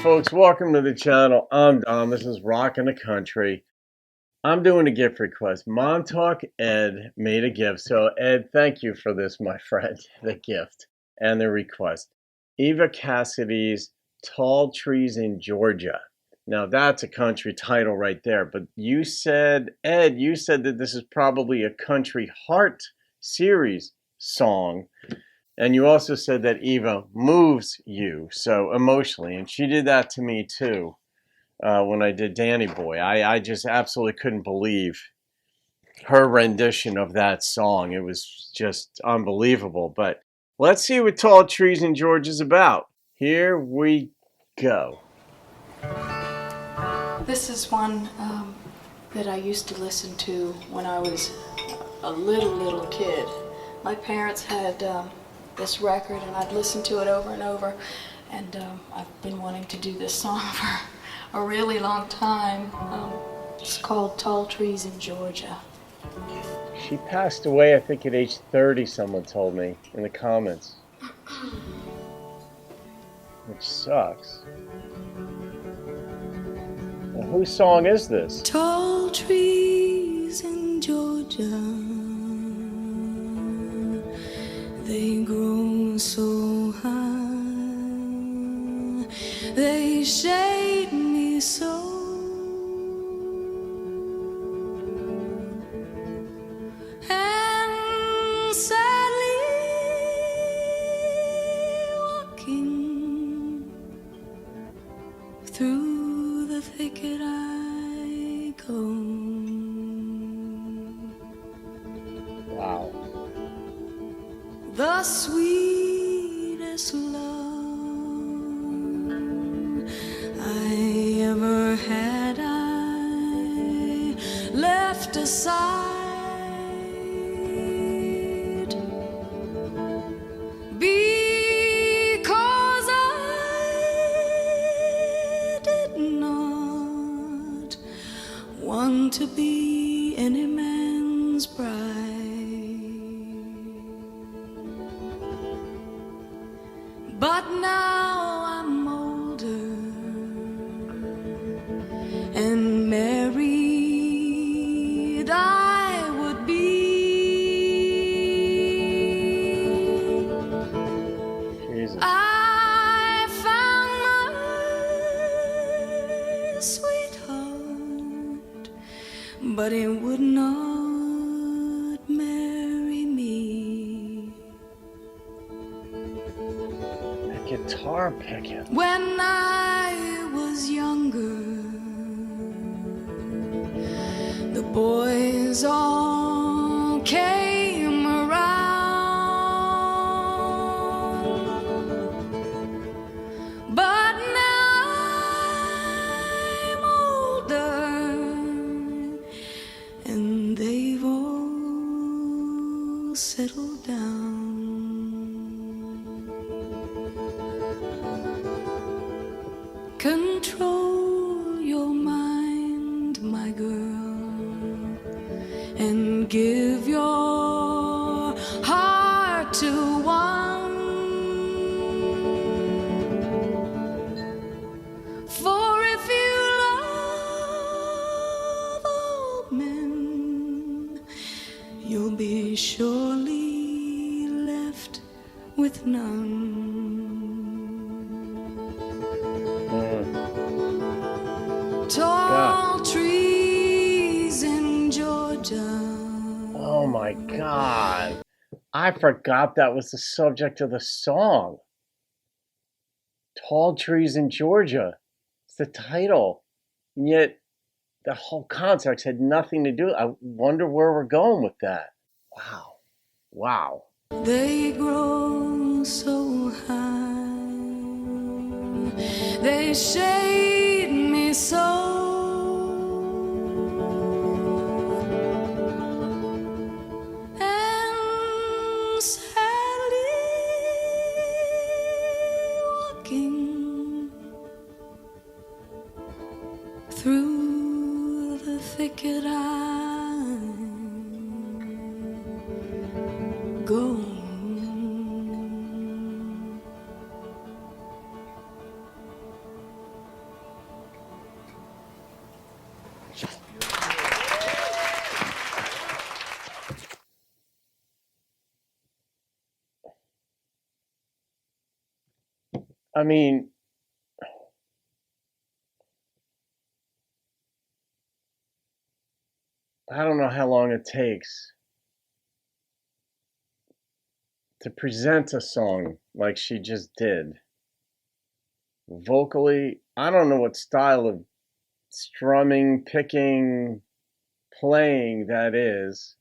folks? Welcome to the channel. I'm Don. This is Rockin' the Country. I'm doing a gift request. Montauk Ed made a gift. So, Ed, thank you for this, my friend, the gift and the request. Eva Cassidy's Tall Trees in Georgia. Now, that's a country title right there. But you said, Ed, you said that this is probably a Country Heart series song. And you also said that Eva moves you so emotionally. And she did that to me, too. When I did Danny Boy. I just absolutely couldn't believe her rendition of that song. It was just unbelievable. But let's see what Tall Trees in Georgia is about. Here we go. This is one that I used to listen to when I was a little kid. My parents had this record and I'd listen to it over and over. And I've been wanting to do this song for a really long time. It's called Tall Trees in Georgia. She passed away, I think, at age 30, someone told me in the comments. Which sucks. Well, whose song is this? Tall trees in Georgia, they grow so high, they shade me so. And sadly walking through the thicket I go. Wow. The sweetest love I ever had, I left aside, because I did not want to be any man's bride. But now I'm older and married I would be. Jesus. I found my sweetheart, but he would not marry me. Guitar picking. When I was younger, the boys all came around, but now I'm older and they've all settled down. Control your mind, my girl, and give your heart to one. For if you love all men, you'll be surely left with none. Tall trees in Georgia. Oh my God. I forgot that was the subject of the song. Tall Trees in Georgia. It's the title. And yet the whole context had nothing to do. I wonder where we're going with that. Wow. Wow. They grow so high, they shade me so. And sadly walking through the thicket I go. I mean, I don't know how long it takes to present a song like she just did. Vocally, I don't know what style of strumming, picking, playing that is.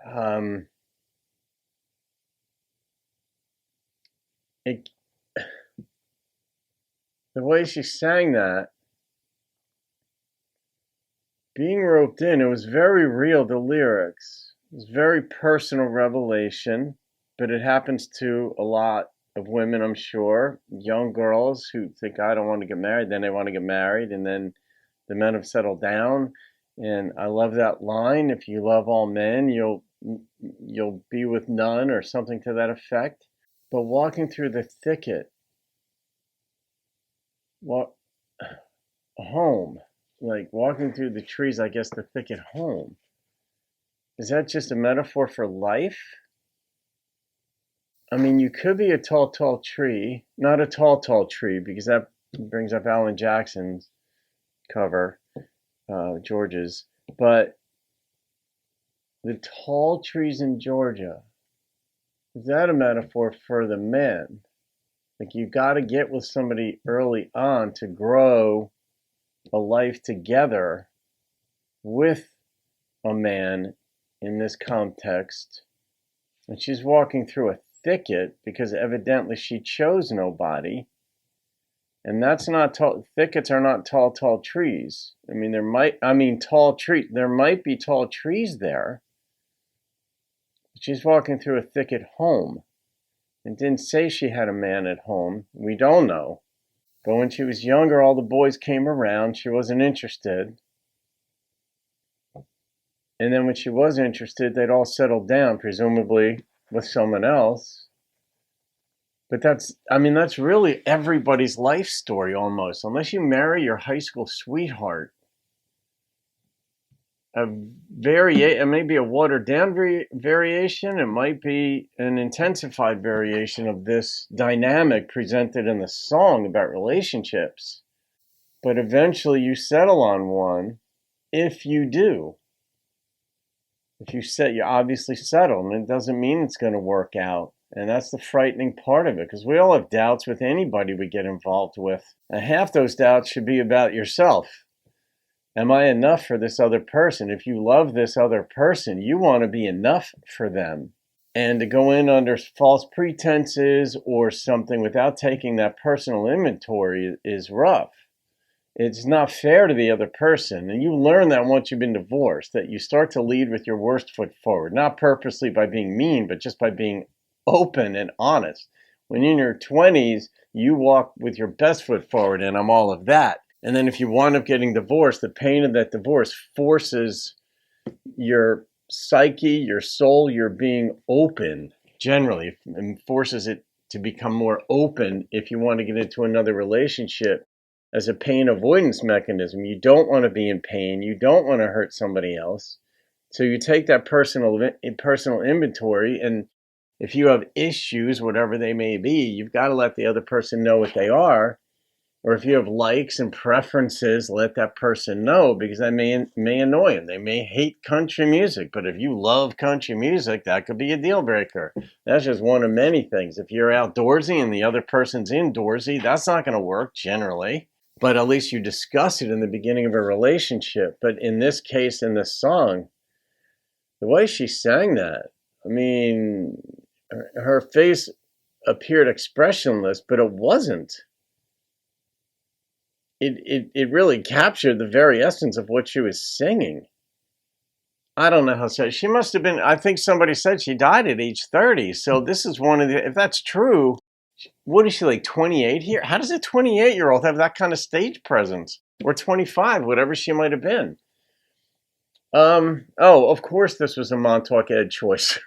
Um, it, the way she sang that, being roped in, it was very real, the lyrics. It was very personal revelation, but it happens to a lot of women, I'm sure, young girls who think, I don't want to get married, then they want to get married, and then the men have settled down. And I love that line, if you love all men, you'll be with none, or something to that effect. But walking through the thicket, what home, like walking through the trees, I guess the thicket home. Is that just a metaphor for life? I mean, you could be a tall, tall tree, not a tall, tall tree, because that brings up Alan Jackson's cover, George's. But the tall trees in Georgia, is that a metaphor for the men? Like you got to get with somebody early on to grow a life together with a man in this context. And she's walking through a thicket because evidently she chose nobody. And that's not tall. Thickets are not tall, tall trees. I mean, there might be tall trees there. She's walking through a thicket home. It didn't say she had a man at home. We don't know. But when she was younger, all the boys came around. She wasn't interested. And then when she was interested, they'd all settled down, presumably with someone else. But that's really everybody's life story almost. Unless you marry your high school sweetheart. It may be a watered down variation. It might be an intensified variation of this dynamic presented in the song about relationships. But eventually you settle on one if you do. You obviously settle, and it doesn't mean it's going to work out. And that's the frightening part of it, because we all have doubts with anybody we get involved with. And half those doubts should be about yourself. Am I enough for this other person? If you love this other person, you want to be enough for them. And to go in under false pretenses or something without taking that personal inventory is rough. It's not fair to the other person. And you learn that once you've been divorced, that you start to lead with your worst foot forward, not purposely by being mean, but just by being open and honest. When you're in your 20s, you walk with your best foot forward, and I'm all of that. And then if you wind up getting divorced, the pain of that divorce forces your psyche, your soul, your being open generally, and forces it to become more open if you want to get into another relationship as a pain avoidance mechanism. You don't want to be in pain. You don't want to hurt somebody else. So you take that personal inventory, and if you have issues, whatever they may be, you've got to let the other person know what they are. Or if you have likes and preferences, let that person know, because that may annoy them. They may hate country music, but if you love country music, that could be a deal breaker. That's just one of many things. If you're outdoorsy and the other person's indoorsy, that's not going to work generally. But at least you discuss it in the beginning of a relationship. But in this case, in this song, the way she sang that, I mean, her face appeared expressionless, but it wasn't. It really captured the very essence of what she was singing. I don't know how to say it. She must have been, I think somebody said she died at age 30. So this is one of the, if that's true, what is she, like 28 here? How does a 28-year-old have that kind of stage presence? Or 25, whatever she might have been. Of course this was a Montauk Ed choice.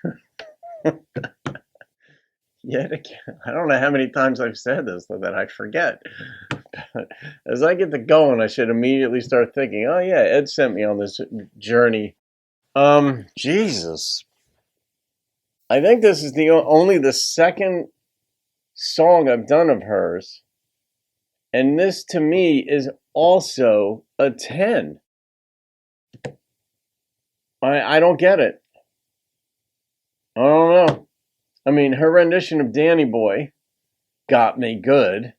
Yet again, I don't know how many times I've said this so that I forget. But as I get to going, I should immediately start thinking, oh yeah, Ed sent me on this journey. Jesus. I think this is only the second song I've done of hers. And this to me is also a 10. I don't get it. I don't know. I mean, her rendition of Danny Boy got me good.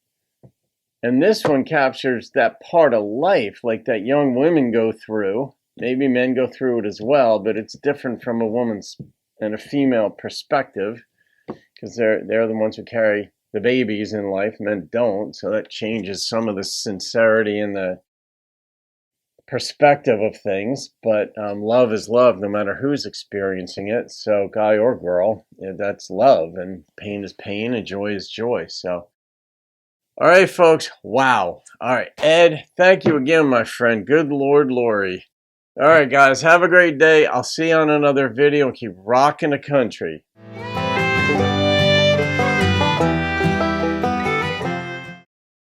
And this one captures that part of life, like that young women go through. Maybe men go through it as well, but it's different from a woman's and a female perspective, because they're the ones who carry the babies in life. Men don't, so that changes some of the sincerity and the perspective of things. But love is love no matter who's experiencing it, so guy or girl, that's love, and pain is pain and joy is joy. So all right, folks. Wow. All right, Ed, thank you again, my friend. Good Lord, Lori. All right, guys, have a great day. I'll see you on another video. Keep rocking the country.